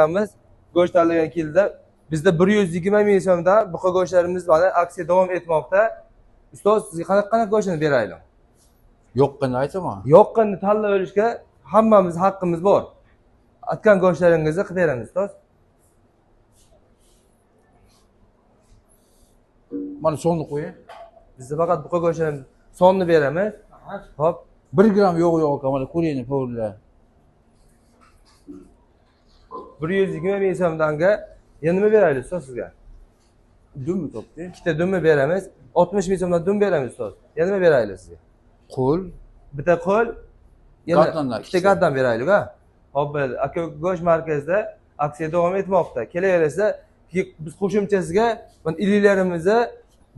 Biz go'sht tanlagan keldi. Bizda 120 ming so'mdan buqa go'shtlarimiz mana aksiya davom etmoqda. Ustoz, sizga qanaqa go'shtni beraylik? Yo'qqini aytaman. Yo'qqini tanlab olishga hammamiz haqqimiz bor. Atgan go'shtlaringizni qilib beramiz, ustoz. Mana sonini qo'ying. Bizda faqat buqa go'shtlarini sonini beramiz. Hop, 1 gram yo'q, mana ko'ring, povurlar. 120 ming so'mdanga yana nima beraylik ustoz sizga? Dummi topdi? Ikkita dumni beramiz. 60 ming so'mdan dum beramiz ustoz. Yana nima beraylik sizga? Qo'l. Bitta qo'l, Gaddanlar ikkita gaddan beraylik, ha. Hop, bo'ldi. Aka go'sht markazida aksiya davom etmoqda. Kelaversa, biz qo'shimchasiga mana illarimizni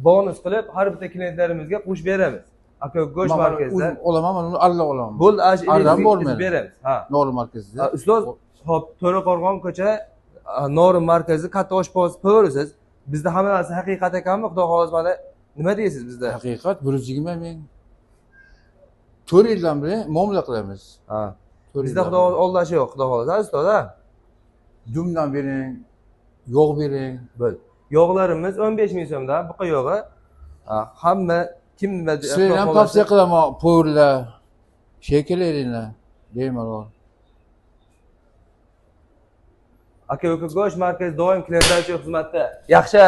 bonus qilib har bitta klientlarimizga qo'shib beramiz. Aka go'sht markazida olaman, mana uni alla olaman. bo'ldi, Ardan bo'lmaydi. beramiz. Ha. Norin markazida. Ustoz, hop, To'raqo'rg'on ko'cha Norin markazi katta oshpoz ko'rasiz. Bizda hamma narsa haqiqat ekanmi? Xudo xohlasa mana nima deysiz bizda? Haqiqat 120 ming. 4 yildan beri muomala qilamiz. Ha. Bizda xudo oldashi yo'q, xudo xohlasa ustoz, ha. Dumdan bering, yog' bering. Bo'l. Yog'larimiz 15 ming so'mdan, buqa yog'i. Hamma kim nima Sizlar ham tavsiya qilaman, povurlar, shekilleringlar, bemalol. Aka go'sht markazi doim klientlar uchun xizmatda. Yaxshi.